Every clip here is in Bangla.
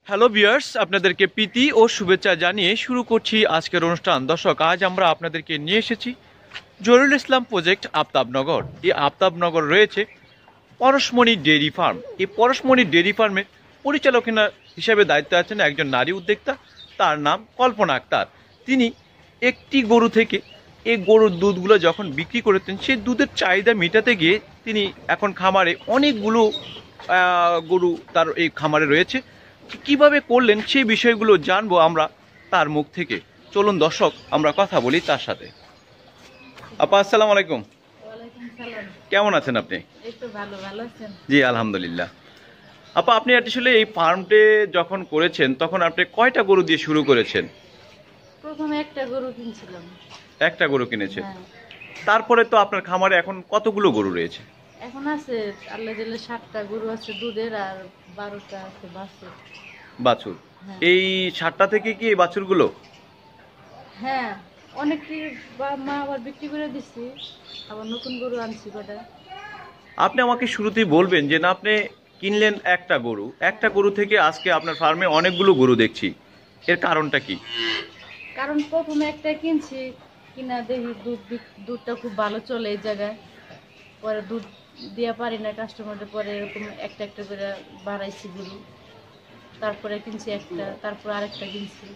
হ্যালো ভিউয়ার্স, আপনাদেরকে প্রীতি ও শুভেচ্ছা জানিয়ে শুরু করছি আজকের অনুষ্ঠান। দর্শক, আজ আমরা আপনাদেরকে নিয়ে এসেছি জরুল ইসলাম প্রজেক্ট আফতাবনগর। এই আফতাবনগর রয়েছে পরশমণি ডেইরি ফার্ম। এই পরশমণি ডেইরি ফার্মের পরিচালকনা হিসেবে দায়িত্বে আছেন একজন নারী উদ্যোক্তা, তার নাম কল্পনা আক্তার। তিনি একটি গরু থেকে এই গরুর দুধগুলো যখন বিক্রি করতেন, সেই দুধের চাহিদা মেটাতে গিয়ে তিনি এখন খামারে অনেকগুলো গরু তার এই খামারে রয়েছে। কিভাবে করলেন সেই বিষয়গুলো জানবো আমরা তার মুখ থেকে। চলুন দর্শক, আমরা কথা বলি তার সাথে। আপা, আসসালামু আলাইকুম। ওয়ালাইকুম সালাম। কেমন আছেন আপনি? এই তো ভালো আছেন? জি আলহামদুলিল্লাহ। আপা, আপনি আসলে এই ফার্মটে যখন করেছেন তখন আপনি কয়টা গরু দিয়ে শুরু করেছেন? প্রথমে একটা গরু কিনছিলাম। একটা গরু কিনেছেন। হ্যাঁ, তারপরে তো আপনার খামারে এখন কতগুলো গরু রয়েছে? এখন আছে আল্লাহ দিলে 7টা গরু আছে দুধের, আর 12টা আছে বাছুর। বাছুর? হ্যাঁ এই 7টা থেকে কি এই বাছুরগুলো? হ্যাঁ, অনেকটি মা আবার বিক্রি করে দিচ্ছি, আবার নতুন গরু আনছি কটা। আপনি আমাকে শুরুতেই বলবেন যে না, আপনি কিনলেন একটা গরু থেকে আজকে আপনার ফার্মে অনেকগুলো গরু দেখছি, এর কারণটা কি? কারণ প্রথমে একটা কিনছি, কিনা দেখি দুধটা খুব ভালো চলে এই জায়গায়, পরে দুধ দিয়া পারি না কাস্টমারদের, পরে এরকম একটা একটা করে বাড়াইছি গরু। তারপরে কিনছি একটা, তারপর আরেকটা কিনছি,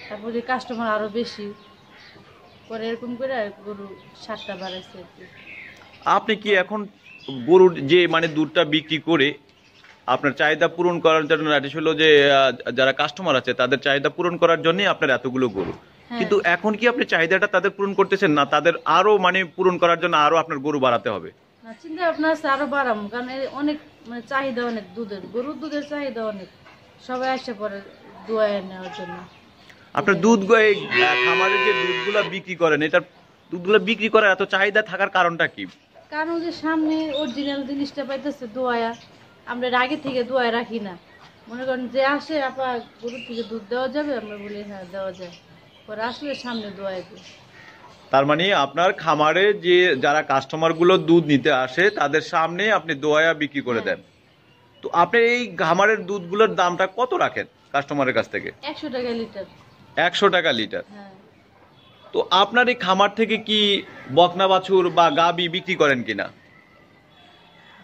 তারপর যে কাস্টমার আরো বেশি, পরে এরকম করে গরু 7টা বাড়াইছে আর কি। আপনি কি এখন গরুর যে মানে দুধটা বিক্রি করে আপনার চাহিদা পূরণ করার জন্য, হলো যে যারা কাস্টমার আছে তাদের চাহিদা পূরণ করার জন্যই আপনার এতগুলো গরু, হ্যাঁ, কিন্তু এখন কি আপনি চাহিদাটা তাদের পূরণ করতেছেন, না তাদের আরো মানে পূরণ করার জন্য আরো আপনার গরু বাড়াতে হবে? না, চিন্তা ভাবনা আছে আরো বাড়াবো, কারণ অনেক মানে চাহিদা অনেক দুধের, গরুর দুধের চাহিদা অনেক, সবাই আসে পরে দোয়ায় নেওয়ার জন্য। আপনার এই খামারে যে দুধগুলা বিক্রি করেন, এটার দুধগুলো বিক্রি করার এত চাহিদা থাকার কারণটা কি? কারণ যে সামনে অরিজিনাল জিনিসটা পাইতেছে দোয়ায়া, আমরা এর আগে থেকে দোয়ায় রাখি না। মনে করেন যে আসে আপা গরুর থেকে দুধ দেওয়া যাবে, আমরা বলি হ্যাঁ দেওয়া যায়, পরে আসলে সামনে দোয়ায় দিই। তার মানে আপনার খামারে যে যারা কাস্টমার গুলো দুধ নিতে আসে তাদের সামনে আপনি দোয়া বিক্রি করে হ্যাঁ, দেন। তো আপনি এই খামারের দুধগুলোর দামটা কত রাখেন কাস্টমারের কাছ থেকে? 100 টাকা লিটার। 100 টাকা লিটার? হ্যাঁ, তো আপনার এই খামার থেকে কি বকনা বাছুর বা গাবি বিক্রি করেন কিনা?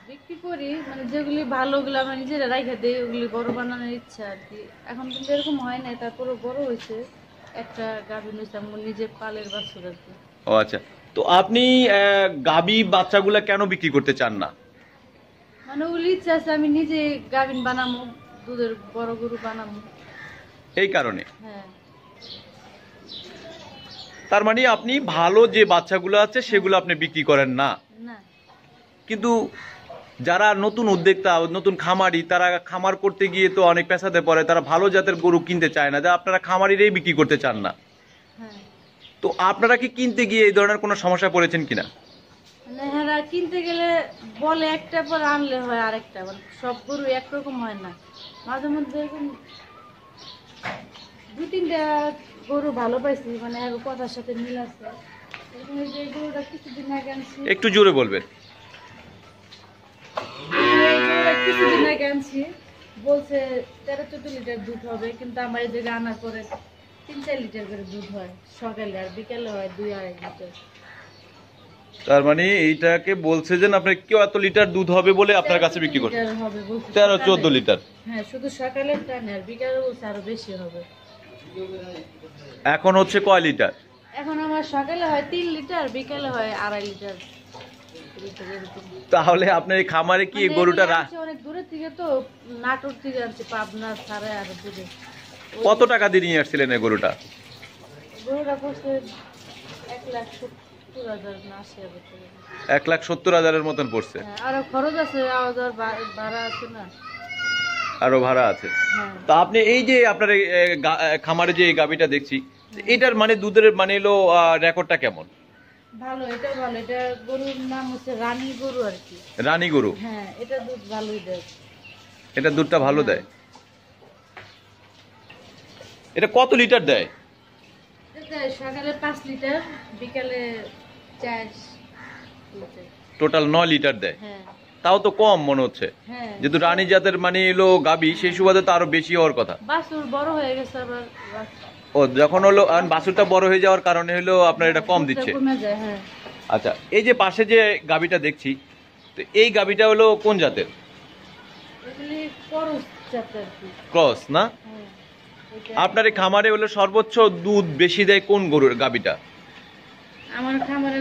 বিক্রি করি, মানে যেগুলি ভালো ওগুলো আমরা নিজেরা রাইখা দিই, ওগুলি বড় বানানোর ইচ্ছা আর কি। এখন কিন্তু এরকম হয় নাই, তারপরে বড় হয়েছে, একটা গাভী নিয়েছে আমার নিজের পালের বাছুর আর কি। ও আচ্ছা। তো আপনি গাবি বাচ্চাগুলা কেন বিক্রি করতে চান না? মানে ওগুলি ইচ্ছা আছে আমি নিজে গাভিন বানাবো, দুধের বড় গরু বানাবো। এই কারণে? হ্যাঁ তার মানে আপনি ভালো যে বাচ্চাগুলো আছে সেগুলো আপনি বিক্রি করেন না, না, কিন্তু যারা নতুন উদ্যোক্তা, নতুন খামারি, তারা খামার করতে গিয়ে তো অনেক পেশাতে পড়ে, তারা ভালো জাতের গরু কিনতে চায় না, যা আপনারা খামারিরাই বিক্রি করতে চান না। হ্যাঁ, তো আপনারা কি কিনতে গিয়ে এই ধরনের কোনো সমস্যা পড়েছেন কিনা? মানে হ্যাঁ কিনতে গেলে বলে একটা, পর আনলে হয় আরেকটা, মানে সব গরু একরকম হয় না। মাঝে মধ্যে এরকম 2-3টা গরু ভালো পাইছি, মানে এক কথার সাথে মিল আছে। এরকম এই যে গরুটা কিছুদিন আগে আনছি, একটু জোরে বলবেন। এই গরুটা কিছুদিন আগে আনছি, বলছে 13-14 লিটার দুধ হবে, কিন্তু আমার এই জায়গায় আনার পরে 3-4 লিটার করে দুধ হয় সকালে, আর বিকালে হয় 2-2.5 লিটার। তার মানে এইটাকে বলছে যে আপনি কেউ এত লিটার দুধ হবে বলে আপনার কাছে বিক্রি করছে? 13-14 লিটার হবে বলছে 13-14 সকালে। লিটার? হ্যাঁ, শুধু সকালে টানে, আর বিকালে বলছে আরো বেশি হবে। এখন হচ্ছে কয় লিটার? এখন আমার সকালে হয় 3 লিটার, বিকালে হয় 2.5 লিটার। এরকম। তাহলে আপনার এই খামারে কি মানে গরুটা এগুলো আনছি অনেক দূরের থেকে, তো নাটোর থেকে আনছি, পাবনা ছাড়া আর দূরে। কত টাকা দিয়ে নিয়ে আসছিলেন এই গরুটা? গরুটা পড়ছে 1,70,000 না 80,000 টাকা। 1,70,000-এর মতন পড়ছে? হ্যাঁ, আরো খরচ আছে, আওয়াজ আর ভাড়া আছে না। আরো ভাড়া আছে? হ্যাঁ, তা আপনি এই যে আপনার এই, খামারে যে এই গাভীটা দেখছি, এটার মানে দুধের মানে এলো রেকর্ডটা কেমন? ভালো, এটা ভালো। এটা গরুর নাম হচ্ছে রানী গরু আর কি। রানী গরু? হ্যাঁ, এটা দুধ ভালোই দেয়। এটা দুধটা ভালো দেয়? এটা কত লিটার দেয়? এটা সকালে 5 লিটার, বিকালে 4 লিটার। টোটাল 9 লিটার দেয়? হ্যাঁ, তাও তো কম মনে হচ্ছে, হ্যাঁ যেহেতু রানী জাতের মানে এলো গাবি, সেই সুবাদে তো আরো বেশি হওয়ার কথা। বাছুর বড় হয়ে গেছে আবার ও যখন হলো বাছুরটা বড় হয়ে যাওয়ার কারণে হলো আপনার এটা কম দুধটা দিচ্ছে। কমে যায়। হ্যাঁ আচ্ছা, এই যে পাশে যে গাবিটা দেখছি, তো এই গাবিটা হলো কোন জাতের? এগুলি করস জাতের আর কি। ক্রস না? হ্যাঁ এটা আপনার এই খামারে হলো সর্বোচ্চ দুধ বেশি দেয় কোন গরুর গাবিটা? আমার খামারে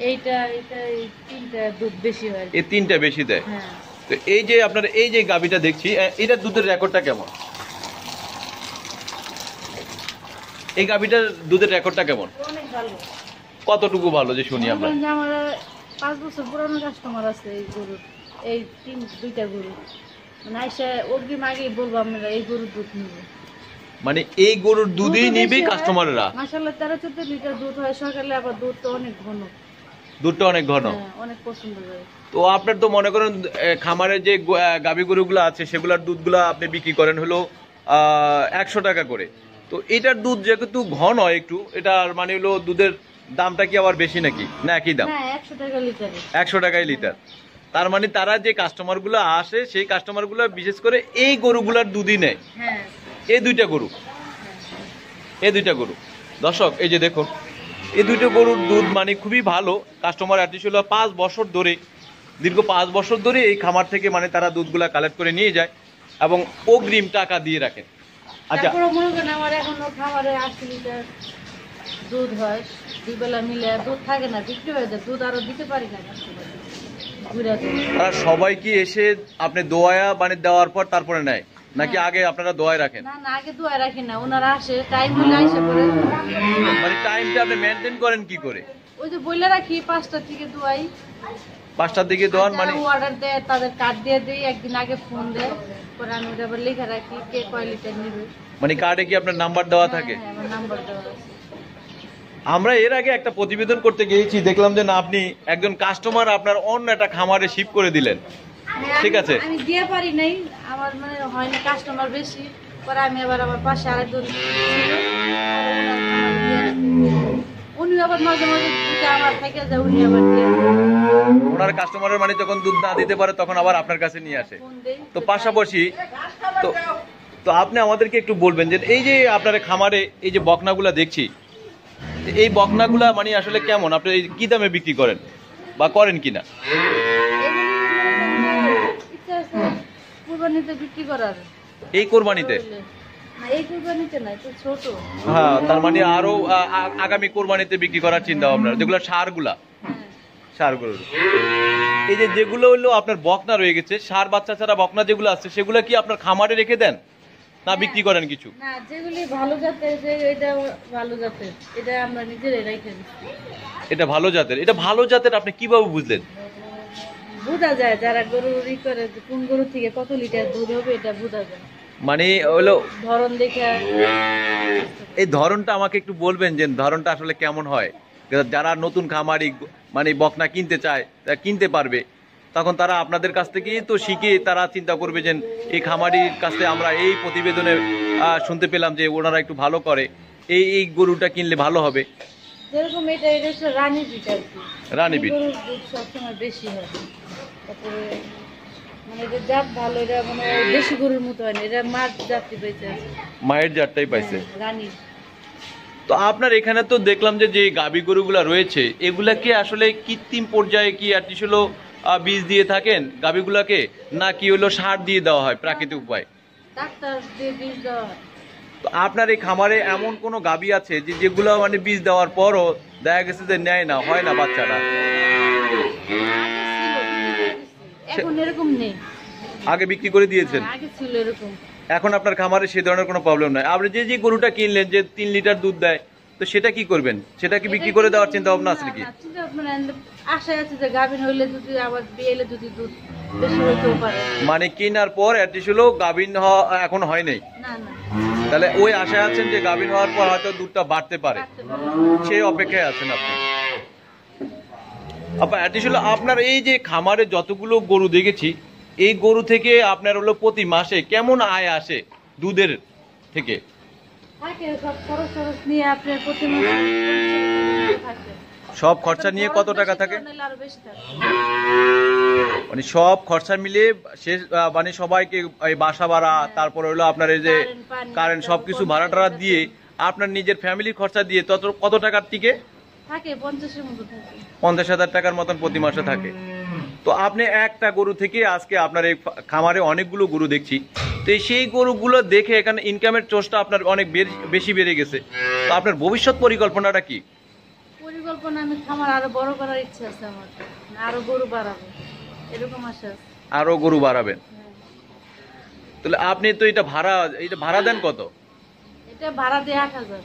এইটা এটা এই তিনটা দুধ বেশি হয়। এই তিনটা বেশি দেয়। হ্যাঁ তো এই যে আপনার এই যে গাবিটা দেখছি, এটার দুধের রেকর্ডটা কেমন? এই গাবিটার দুধের রেকর্ডটা কেমন? অনেক ভালো। কতটুকু ভালো যে শুনি আমরা? মনে করেন যে আমার 5 বছর পুরানো কাস্টমার আছে এই গরুর, এই দুইটা গরু মানে আইসা অগ্রিম আগেই বলবো আমরা এই গরুর দুধ নিব। মানে এই গরুর দুধই নিবে কাস্টমাররা? মাশাআল্লাহ 13-14 লিটার দুধ হয় সকালে, আবার দুধটা অনেক ঘন। দুধটা অনেক ঘন। হ্যাঁ অনেক পছন্দ করে। তো আপনার তো মনে করেন খামারে যে গাভী গরুগুলো আছে সেগুলোর দুধগুলো আপনি বিক্রি করেন হলো 100 টাকা করে। তো এটার দুধ যেহেতু ঘন হয় একটু, এটার মানে হলো দুধের দামটা কি আবার বেশি নাকি না একই দাম? না 100 টাকা লিটারে। 100 টাকায় লিটার। তার মানে তারা যে কাস্টমারগুলো আসে সেই কাস্টমারগুলো বিশেষ করে এই গরুগুলার দুধই নেয়। হ্যাঁ এই দুইটা গরু, এই দুইটা গরু দর্শক এই যে দেখুন, এই দুইটা গরুর দুধ মানে খুবই ভালো। কাস্টমার অ্যাটলিস্ট হলো 5 বছর ধরে, দীর্ঘ 5 বছর ধরে এই খামার থেকে মানে তারা দুধগুলা কালেক্ট করে নিয়ে যায় এবং অগ্রিম টাকা দিয়ে রাখেন। আচ্ছা, তারপরে মনে করেন আমার এখনো খামারে 80 লিটার দুধ হয়, দুই বেলা মিলে দুধ থাকে না, বিক্রি হয়ে যায়, দুধ আরো দিতে পারি না কাস্টমার ঘুরে যায়। তারা সবাই কি এসে আপনি দোয়া মানে দেওয়ার পর তারপরে নেয় নাকি আগে আপনারা দোয়ায় রাখেন? না না আগে দোয়া রাখি না, ওনারা আসে টাইম হলে আইসা পরে মানে টাইমটা আপনি মেনটেন করেন কি করে? ওই যে বইলা রাখি 5টা থেকে দোয়াই। 5টার দিকে দোয়ান মানে? অর্ডার দেয় তাদের কার্ড দিয়ে দিই, একদিন আগে ফোন দেয়, পরে আমি ওটা আবার লিখে রাখি কে কয় লিটার নেবে। মানে কার্ডে কি আপনার নাম্বার দেওয়া থাকে? হ্যাঁ আমার নাম্বার দেওয়া আছে। আমরা এর আগে একটা প্রতিবেদন করতে গিয়েছি, দেখলাম যে না আপনি একজন কাস্টমার আপনার অন্য একটা খামারে শিফট করে দিলেন। হ্যাঁ, ঠিক আছে। আমি দিয়ে পারি নাই, আমার মানে হয় না কাস্টমার বেশি, পরে আমি আবার আমার পাশে আরেকজন ছিল, উনি আবার মাঝে মাঝে দুধটা আমার থেকে যায়, উনি আবার দিয়ে ওনার কাস্টমারের মানে যখন দুধ না দিতে পারে তখন আবার আপনার কাছে নিয়ে আসে। ফোন দেয়। তো পাশাপাশি তো তো আপনি আমাদেরকে একটু বলবেন যে এই যে আপনার খামারে এই যে বকনাগুলা দেখছি, এই বকনাগুলা মানে আসলে কেমন, আপনি এই কি দামে বিক্রি করেন বা করেন কিনা? ইচ্ছা আছে কুরবানিতে বিক্রি করার। এই কোরবানিতে? না এই কুরবানিতে না, এটা ছোট। হ্যাঁ, তার মানে আরো আগামী কোরবানিতে বিক্রি করার চিন্তা ভাবনা, যেগুলো সারগুলা, হ্যাঁ সারগুলো এই যে যেগুলো হলো আপনার বকনা রয়ে গেছে, সার বাচ্চা ছাড়া বকনা যেগুলো আছে সেগুলো কি আপনার খামারে রেখে দেন না বিক্রি করেন কিছু? না যেগুলি ভালো জাতের, যে এটা ভালো জাতের, এটা আমরা নিজেরাই রেখে দিচ্ছি। এটা ভালো জাতের? এটা ভালো জাতের আপনি কিভাবে বুঝলেন? বোঝা যায় যারা গরু করে যে কোন গরু থেকে কত লিটার দুধ হবে, এটা বোঝা যায় মানে হলো ধরন দেখে। এই ধরনটা আমাকে একটু বলবেন যে ধরনটা আসলে কেমন হয়? যারা নতুন খামারি মানে বকনা কিনতে চায় তারা কিনতে পারবে, তখন তারা আপনাদের কাছ থেকেই তো শিখে তারা চিন্তা করবে যে এই খামারির কাছ থেকে আমরা এই প্রতিবেদনে শুনতে পেলাম যে ওনারা একটু ভালো করে, এই এই গরুটা কিনলে ভালো হবে। যেরকম এটা এটা হচ্ছে রানী বিট আর কি, রানী বিট। গরুর দুধ সবসময় বেশি হয়। তারপরে মানে এটা জাত ভালো, এটা মানে বেশি গরুর মতো হয় না, এটা মাছ জাতি পেয়েছে আছে। মায়ের জাতটাই পাইছে। রানী। তো আপনার এখানে তো দেখলাম যে যে গাভী গরুগুলা রয়েছে এগুলা কি আসলে কৃত্রিম পর্যায়ে কি আর কিছু হলো বীজ দিয়ে থাকেন গাভীগুলাকে, না কি হলো সার দিয়ে দেওয়া হয় প্রাকৃতিক উপায়? ডাক্তার দিয়ে বীজ দেওয়া হয়। তো আপনার এই খামারে এমন কোনো গাভী আছে যে যেগুলো মানে বীজ দেওয়ার পরও দেখা গেছে যে নেয় না, হয় না বাচ্চাটা? এখন এরকম নেই। আগে বিক্রি করে দিয়েছেন? আগে ছিল এরকম। এখন আপনার খামারে সে ধরনের কোনো প্রবলেম নাই? আপনি যে যে গরুটা কিনলেন যে 3 লিটার দুধ দেয়, তো সেটা কি করবেন? সেটা কি বিক্রি করে দেওয়ার চিন্তা ভাবনা আছে নাকি? চিন্তা ভাবনা আশায় আছে যে গাভিন হইলে যদি আবার বিয়েলে যদি দুধ বেশি হইতেও পারে। মানে কেনার পর অ্যাটলিস্ট হলো গাভিন হওয়া এখন হয় নাই, না না তাহলে ওই আশায় আছেন যে গাভিন হওয়ার পর হয়তো দুধটা বাড়তে পারে, কাটতে পারে। সেই অপেক্ষায় আছেন আপনি। অ্যাটলিস্ট হলো আপনার এই যে খামারে যতগুলো গরু দেখেছি, এই গরু থেকে আপনার হলো প্রতি মাসে কেমন আয় আসে দুধের থেকে? থাকে সব খরচ টরচ নিয়ে আপনার প্রতি মাসে থাকে। সব খরচা নিয়ে কত টাকা থাকে? নাহলে আরো বেশি থাকে। মানে সব খরচা মিলে শেষ মানে সবাইকে এই বাসা ভাড়া, তারপর হলো আপনার এই যে কারেন্ট সবকিছু ভাড়া টাড়া দিয়ে আপনার নিজের ফ্যামিলির খরচা দিয়ে তত কত টাকার টিকে? থাকে 50-এর মতো থাকে। 50,000 টাকার মতন প্রতি মাসে থাকে। তো আপনি একটা গরু থেকে আজকে আপনার এই খামারে অনেকগুলো গরু দেখছি, তো সেই গরুগুলো দেখে এখানে ইনকামের সোর্সটা আপনার অনেক বেশি বেড়ে গেছে। তো আপনার ভবিষ্যৎ পরিকল্পনাটা কি? পরিকল্পনা আমি খামার আরো বড় করার ইচ্ছা আছে আমার, আরো গরু বাড়াবো এরকম আশা আছে। আরো গরু বাড়াবেন? হ্যাঁ। তাহলে আপনি তো এটা ভাড়া দেন কত? এটা ভাড়া দিয়ে 8,000।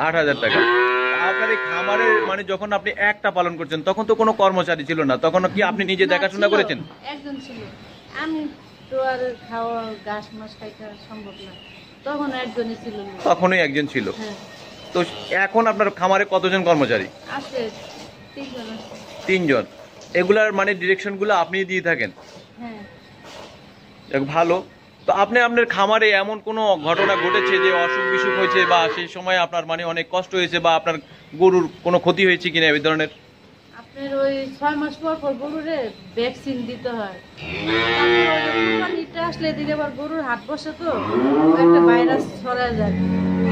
8,000 টাকা। আপনার এই খামারে মানে যখন আপনি একটা পালন করছেন তখন তো কোনো কর্মচারী ছিল না, তখন কি আপনি নিজে না, দেখাশোনা ছিল, করেছেন? একজন ছিল। আমি তো আর খাওয়া ঘাস মাস খাইতে সম্ভব না, তখন একজনই ছিল। তখনই একজন ছিল। হ্যাঁ। তো এখন আপনার খামারে কতজন কর্মচারী? আছে 3 জন আছে। 3 জন। এগুলার মানে ডিরেকশনগুলো আপনি দিয়ে থাকেন? হ্যাঁ। যাক ভালো। তো আপনি আপনার খামারে এমন কোনো ঘটনা ঘটেছে যে অসুখ বিসুখ হয়েছে বা সেই সময় আপনার মানে অনেক কষ্ট হয়েছে বা আপনার গরুর কোনো ক্ষতি হয়েছে কিনা এই ধরনের? আপনার ওই 6 মাস পর পর গরুরে ভ্যাকসিন দিতে হয়। তারপর ওই যে কুরবানিটা আসলে এদিকে আবার গরুর হাট বসে, তো একটা ভাইরাস ছড়ায় যায়,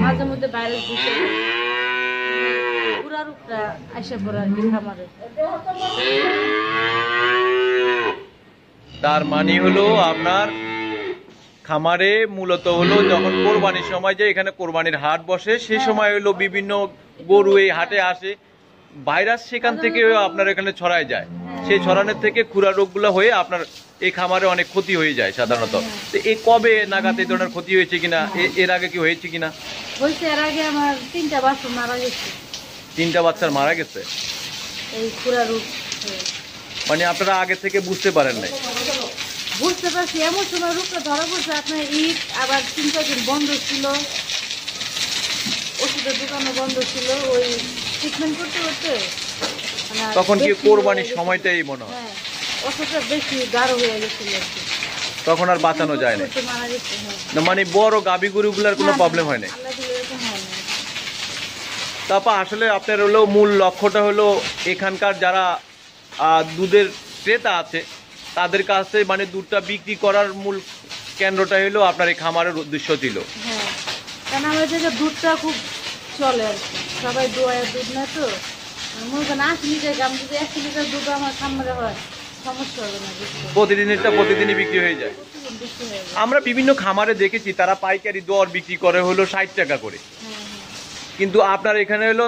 মাঝে মধ্যে ভাইরাস দিতে পুরা রোগটা আসে পড়ে আর কি খামারে। তার মানে হলো আপনার খামারে মূলত হলো যখন কোরবানির সময় যে এখানে কোরবানির হাট বসে সেই সময় হলো বিভিন্ন গরু এই হাটে আসে, ভাইরাস সেখান থেকে আপনার এখানে ছড়ায় যায়, সেই ছড়ানোর থেকে খুরা রোগগুলো হয়ে আপনার এই খামারে অনেক ক্ষতি হয়ে যায় সাধারণত। তো এই কবে নাগাদ এই ধরনের ক্ষতি হয়েছে কিনা, এর আগে কি হয়েছে কিনা? হয়েছে, এর আগে আমার 3টা বাচ্চা মারা গেছে। 3টা বাচ্চার মারা গেছে? এই পুরা রোগ হয়ে। মানে আপনারা আগে থেকে বুঝতে পারেন নাই? বুঝতে পারছি, এমন সময় রোগটা ধরা পড়ছে আপনার ঈদ, আবার 3-4 দিন বন্ধ ছিল, ওষুধের দোকানও বন্ধ ছিল, ওই ট্রিটমেন্ট করতে করতে তখন কি কোরবানির সময়টাই মনে হয়? হ্যাঁ, ওষুধটা বেশি গাঢ় হয়ে গেছিল আর কি। তখন আর বাঁচানো যায় না? মারা গেছে। হ্যাঁ। না মানে বড় গাভী গরুগুলার কোনো প্রবলেম হয় না? আল্লাহ দিলে এরকম হয় না। তারপর আসলে আপনার হলো মূল লক্ষ্যটা হলো এখানকার যারা দুধের ক্রেতা আছে তাদের কাছে মানে দুধটা বিক্রি করার মূল কেন্দ্রটা হলো আপনার এই খামারের উদ্দেশ্য ছিল। হ্যাঁ, কারণ আমাদের যে দুধটা খুব চলে আর কি, সবাই দোয়ার দুধ না, তো মনে করেন 8 লিটার গ্রাম যদি 1 লিটার দুধ আমার খামারে হয় সমস্যা হবে না, প্রতিদিনেরটা প্রতিদিনই বিক্রি হয়ে যায়। প্রতিদিন বিক্রি হয়ে যায়। আমরা বিভিন্ন খামারে দেখেছি তারা পাইকারি দর বিক্রি করে হলো 60 টাকা করে, হ্যাঁ, হ্যাঁ। কিন্তু আপনার এখানে হলো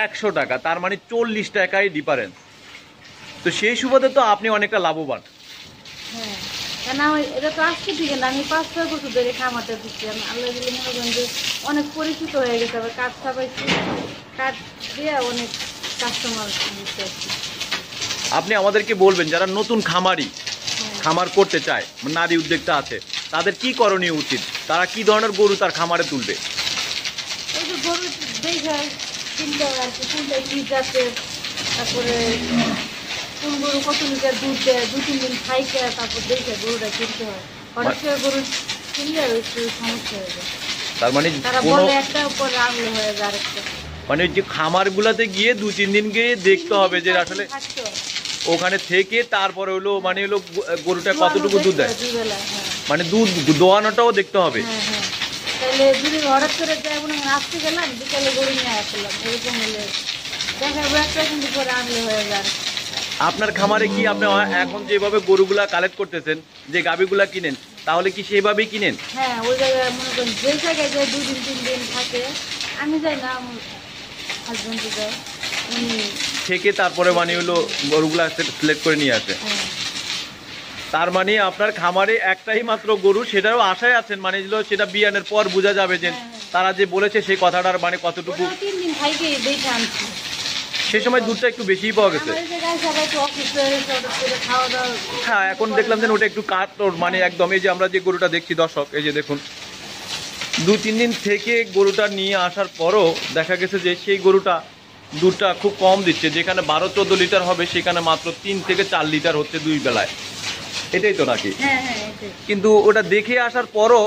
100 টাকা, তার মানে 40 টাকাই ডিফারেন্স। তো সেই সুবাদে তো আপনি অনেকটা লাভবান। হ্যাঁ, কেন এটা তো আজকে থেকে না, আমি 5-6 বছর ধরে খামারটা দিচ্ছি। আমি আল্লাহ দিলে মনে করেন যে অনেক পরিচিত হয়ে গেছে, আবার কাঠ ছাপাইছি, কাঠ দিয়ে অনেক কাস্টমার দিচ্ছে আর কি। আপনি আমাদেরকে বলবেন যারা নতুন খামারি খামার করতে চায়, নারী উদ্যোক্তা আছে, তাদের কি করণীয় উচিত? তারা কি ধরনের গরু তার খামারে তুলবে? ওই যে গরু দেখে কিনতে হয় আর কি, কোনটা কি জাতের, তারপরে কোন গরু কত লিটার দুধ দেয়, 2-3 দিন খাইতে, তারপর দেখে গরুটা কিনতে হয়। হঠাৎ করে গরু কিনলে একটু সমস্যা হয়ে যায়। তার মানে তারা কোনো বলে একটা উপর রাখলে হয়ে যায় আরেকটা। মানে যে খামারগুলোতে গিয়ে 2-3 দিন গিয়ে দেখতে হবে যে আসলে থাকতে হয়। ওখানে থেকে তারপরে হলো মানে হলো গরুটা কতটুকু দুধ দেয়, দুবেলা, হ্যাঁ। মানে দুধ দোয়ানোটাও দেখতে হবে। হ্যাঁ, হ্যাঁ। তাহলে যদি হঠাৎ করে যায় মনে হয় আসতে গেলাম, বিকালে গরু নিয়ে আসলাম, এরকম হলে দেখাবো একটা, কিন্তু পরে আনলে হয়ে যায়। আপনার খামারে কি আপনি এখন যেভাবে গরুগুলা কালেক্ট করতেছেন, যে গাভীগুলা কিনেন, তাহলে কি সেভাবেই কিনেন? হ্যাঁ, ওই জায়গায় মনে করেন যে জায়গায় যায় 2-3 দিন থাকে, আমি যাই না, আমার হাজবেন্ড যায়, উনি থেকে তারপরে মানে হলো গরুগুলা সিলেক্ট করে নিয়ে আসে। হ্যাঁ। তার মানে আপনার খামারে একটাই মাত্র গরু, সেটারও আশায় আছেন, মানে হলো সেটা বিয়ানের পর বোঝা যাবে যে তারা যে বলেছে সেই কথাটার মানে কতটুকু। ওটাও 3 দিন খাইকে দেখে আনছি। সেই সময় দুধটা একটু বেশিই পাওয়া গেছে। আমার এই জায়গায় সবাই তো অসুস্থ হয়ে গেছে, হঠাৎ করে খাওয়া দাওয়া। হ্যাঁ, এখন দেখলাম যে ওটা একটু কাটর, মানে একদম এই যে আমরা যে গরুটা দেখছি দর্শক, এই যে দেখুন 2-3 দিন থেকে গরুটা নিয়ে আসার পরও দেখা গেছে যে সেই গরুটা দুধটা খুব কম দিচ্ছে, যেখানে 12-14 লিটার হবে সেখানে মাত্র 3 থেকে 4 লিটার হচ্ছে 2 বেলায়। এটাই তো নাকি? হ্যাঁ, হ্যাঁ, এটাই। কিন্তু ওটা দেখে আসার পরও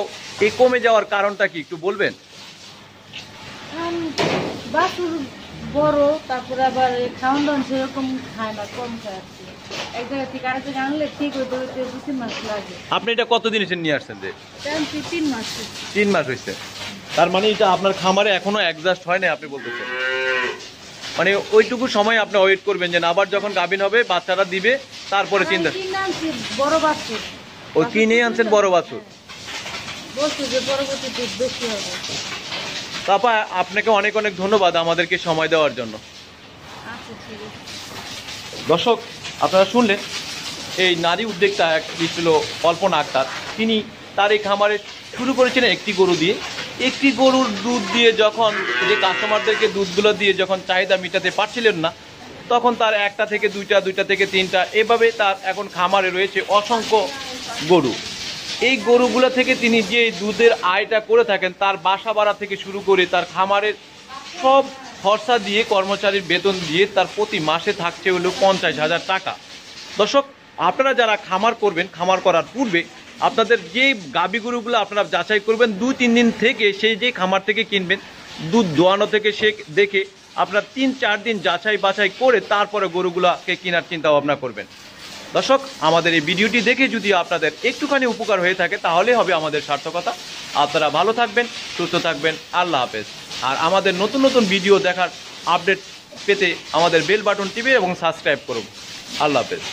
এই কমে যাওয়ার কারণটা কি একটু বলবেন? বাছুর বড়, তারপরে আবার খাওয়ান দাওয়ান সেরকম খায় না, কম খায় আর কি। এক জায়গা থেকে আরেক জায়গায় আনলে ঠিক হইতে হইতে 2-3 মাস লাগে। আপনি এটা কতদিন এসে নিয়ে আসছেন? যে টানছি 3 মাস হয়েছে। 3 মাস হয়েছে। তার মানে এটা আপনার খামারে এখনো অ্যাডজাস্ট হয় না আপনি বলতেছেন? মানে ওইটুকু সময় আপনি ওয়েট করবেন যে আবার যখন গাভিন হবে বাচ্চাটা দিবে তারপরে চিন্তা। আমি কিনে আনছি বড় বাছুর। ওই কিনে আনছেন বড় বাছুর? বলছো যে পরবর্তী দুধ বেশি হবে। তারপর আপনাকে অনেক অনেক ধন্যবাদ আমাদেরকে সময় দেওয়ার জন্য। আচ্ছা, ঠিক আছে। দর্শক, আপনারা শুনলেন এই নারী উদ্যোক্তা এক ছিল কল্পনা আক্তার। তিনি তার এই খামারে শুরু করেছিলেন একটি গরু দিয়ে। একটি গরুর দুধ দিয়ে যখন যে কাস্টমারদেরকে দুধগুলো দিয়ে যখন চাহিদা মেটাতে পারছিলেন না, তখন তার একটা থেকে দুইটা, দুইটা থেকে তিনটা, এভাবে তার এখন খামারে রয়েছে অসংখ্য গরু। এই গরুগুলো থেকে তিনি যে দুধের আয়টা করে থাকেন, তার বাসা ভাড়া থেকে শুরু করে তার খামারের সব খরচা দিয়ে, কর্মচারীর বেতন দিয়ে তার প্রতি মাসে থাকছে হলো 50,000 টাকা। দর্শক, আপনারা যারা খামার করবেন, খামার করার পূর্বে আপনাদের যে গাভী গরুগুলো আপনারা যাচাই করবেন 2-3 দিন থেকে, সেই যে খামার থেকে কিনবেন দুধ দোয়ানো থেকে সে দেখে আপনার 3-4 দিন যাচাই বাছাই করে তারপরে গরুগুলোকে কেনার চিন্তা ভাবনা করবেন। দর্শক, আমাদের এই ভিডিওটি দেখে যদি আপনাদের একটুখানি উপকার হয়ে থাকে তাহলে হবে আমাদের সার্থকতা। আপনারা ভালো থাকবেন, সুস্থ থাকবেন। আল্লাহ হাফেজ। আর আমাদের নতুন নতুন ভিডিও দেখার আপডেট পেতে আমাদের বেল বাটন টিপে এবং সাবস্ক্রাইব করুন। আল্লাহ হাফেজ।